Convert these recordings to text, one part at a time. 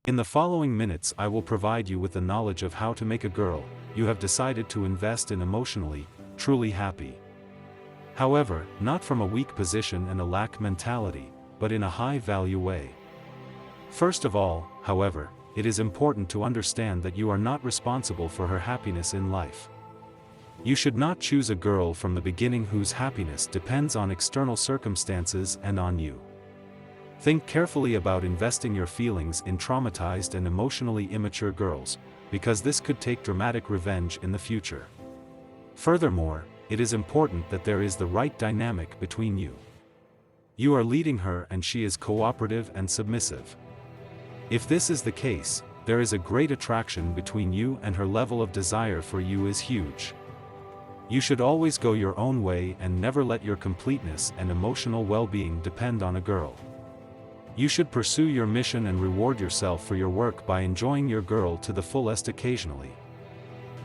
In the following minutes I will provide you with the knowledge of how to make a girl you have decided to invest in emotionally, truly happy. However, not from a weak position and a lack mentality, but in a high-value way. First of all, however, it is important to understand that you are not responsible for her happiness in life. You should not choose a girl from the beginning whose happiness depends on external circumstances and on you. Think carefully about investing your feelings in traumatized and emotionally immature girls, because this could take dramatic revenge in the future. Furthermore, it is important that there is the right dynamic between you. You are leading her and she is cooperative and submissive. If this is the case, there is a great attraction between you and her level of desire for you is huge. You should always go your own way and never let your completeness and emotional well-being depend on a girl. You should pursue your mission and reward yourself for your work by enjoying your girl to the fullest occasionally.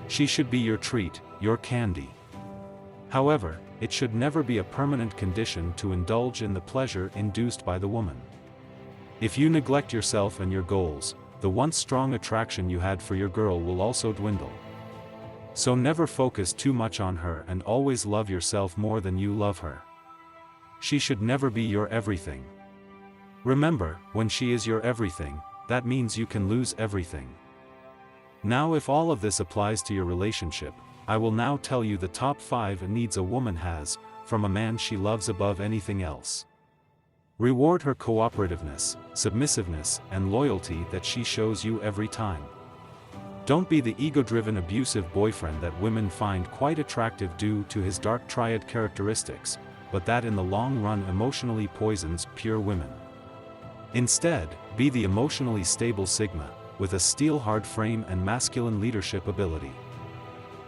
She should be your treat, your candy. However, it should never be a permanent condition to indulge in the pleasure induced by the woman. If you neglect yourself and your goals, the once strong attraction you had for your girl will also dwindle. So never focus too much on her and always love yourself more than you love her. She should never be your everything. Remember, when she is your everything, that means you can lose everything. Now, if all of this applies to your relationship, I will now tell you the top 5 needs a woman has, from a man she loves above anything else. Reward her cooperativeness, submissiveness, and loyalty that she shows you every time. Don't be the ego-driven abusive boyfriend that women find quite attractive due to his dark triad characteristics, but that in the long run emotionally poisons pure women. Instead, be the emotionally stable Sigma, with a steel-hard frame and masculine leadership ability.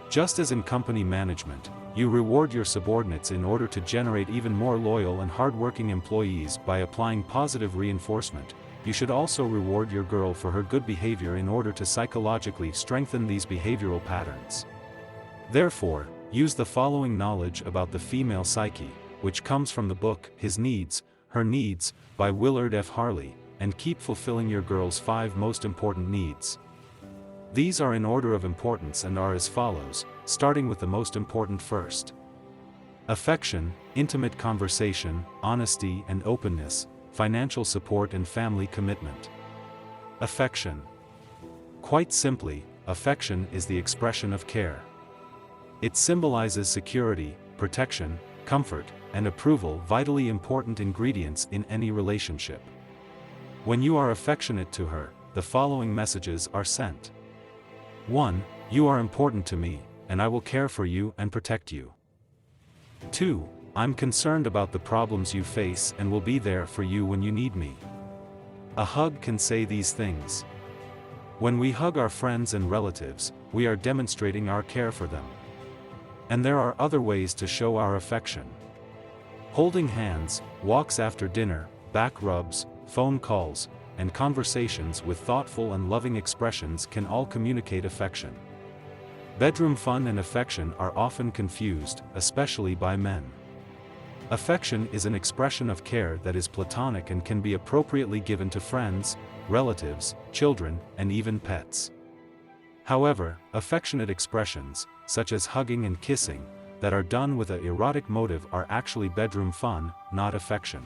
Just as in company management, you reward your subordinates in order to generate even more loyal and hard-working employees by applying positive reinforcement, you should also reward your girl for her good behavior in order to psychologically strengthen these behavioral patterns. Therefore, use the following knowledge about the female psyche, which comes from the book His Needs, Her Needs, by Willard F. Harley, and keep fulfilling your girl's 5 most important needs. These are in order of importance and are as follows, starting with the most important first. Affection, intimate conversation, honesty and openness, financial support and family commitment. Affection. Quite simply, affection is the expression of care. It symbolizes security, protection, comfort, and approval, vitally important ingredients in any relationship. When you are affectionate to her, the following messages are sent. 1. You are important to me, and I will care for you and protect you. 2. I'm concerned about the problems you face and will be there for you when you need me. A hug can say these things. When we hug our friends and relatives, we are demonstrating our care for them. And there are other ways to show our affection. Holding hands, walks after dinner, back rubs, phone calls, and conversations with thoughtful and loving expressions can all communicate affection. Bedroom fun and affection are often confused, especially by men. Affection is an expression of care that is platonic and can be appropriately given to friends, relatives, children, and even pets. However, affectionate expressions, such as hugging and kissing, that are done with an erotic motive are actually bedroom fun, not affection.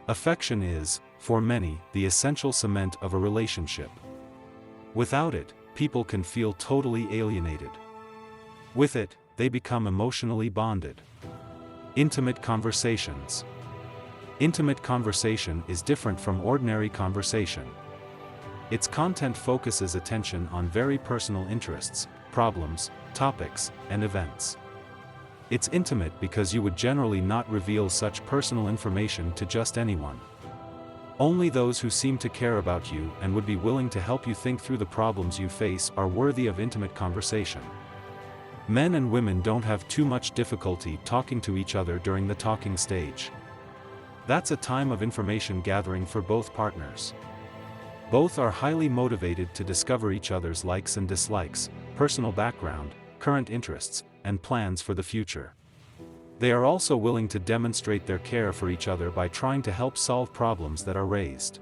Affection is, for many, the essential cement of a relationship. Without it, people can feel totally alienated. With it, they become emotionally bonded. Intimate conversations. Intimate conversation is different from ordinary conversation. Its content focuses attention on very personal interests, problems, topics, and events. It's intimate because you would generally not reveal such personal information to just anyone. Only those who seem to care about you and would be willing to help you think through the problems you face are worthy of intimate conversation. Men and women don't have too much difficulty talking to each other during the talking stage. That's a time of information gathering for both partners. Both are highly motivated to discover each other's likes and dislikes, personal background, current interests, and plans for the future. They are also willing to demonstrate their care for each other by trying to help solve problems that are raised.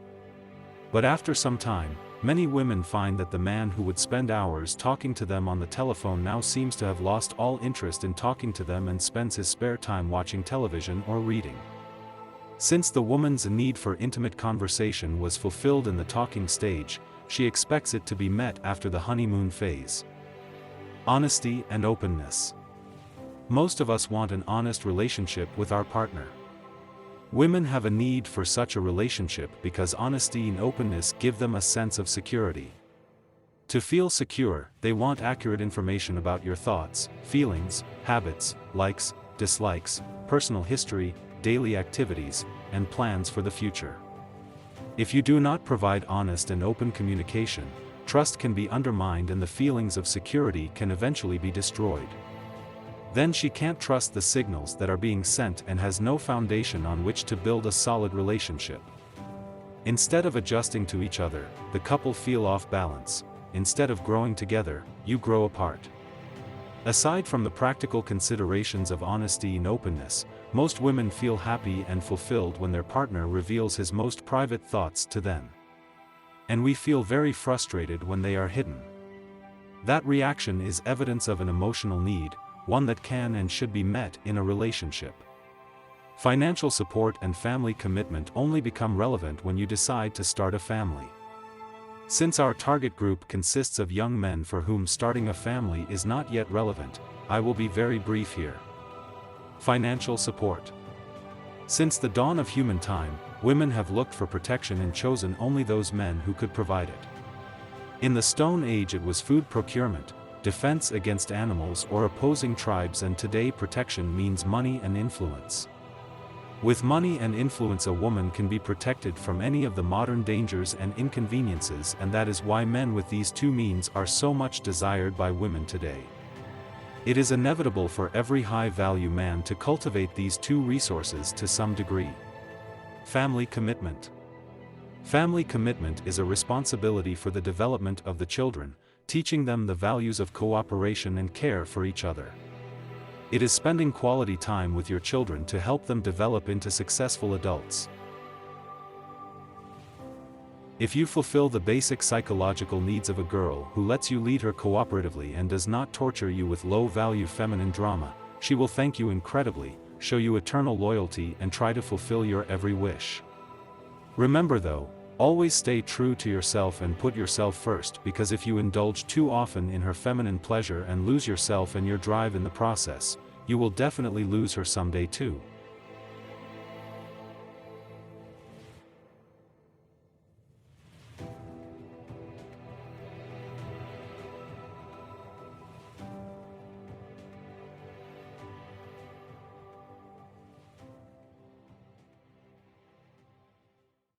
But after some time, many women find that the man who would spend hours talking to them on the telephone now seems to have lost all interest in talking to them and spends his spare time watching television or reading. Since the woman's need for intimate conversation was fulfilled in the talking stage, she expects it to be met after the honeymoon phase. Honesty and openness. Most of us want an honest relationship with our partner. Women have a need for such a relationship because honesty and openness give them a sense of security. To feel secure, they want accurate information about your thoughts, feelings, habits, likes, dislikes, personal history, daily activities, and plans for the future. If you do not provide honest and open communication, trust can be undermined and the feelings of security can eventually be destroyed. Then she can't trust the signals that are being sent and has no foundation on which to build a solid relationship. Instead of adjusting to each other, the couple feel off balance. Instead of growing together, you grow apart. Aside from the practical considerations of honesty and openness, most women feel happy and fulfilled when their partner reveals his most private thoughts to them. And we feel very frustrated when they are hidden. That reaction is evidence of an emotional need, one that can and should be met in a relationship. Financial support and family commitment only become relevant when you decide to start a family. Since our target group consists of young men for whom starting a family is not yet relevant, I will be very brief here. Financial support. Since the dawn of human time, women have looked for protection and chosen only those men who could provide it. In the Stone Age it was food procurement, defense against animals or opposing tribes, and today protection means money and influence. With money and influence a woman can be protected from any of the modern dangers and inconveniences, and that is why men with these two means are so much desired by women today. It is inevitable for every high-value man to cultivate these two resources to some degree. Family commitment. Family commitment is a responsibility for the development of the children, teaching them the values of cooperation and care for each other. It is spending quality time with your children to help them develop into successful adults. If you fulfill the basic psychological needs of a girl who lets you lead her cooperatively and does not torture you with low-value feminine drama, she will thank you incredibly, show you eternal loyalty, and try to fulfill your every wish. Remember though, always stay true to yourself and put yourself first, because if you indulge too often in her feminine pleasure and lose yourself and your drive in the process, you will definitely lose her someday too.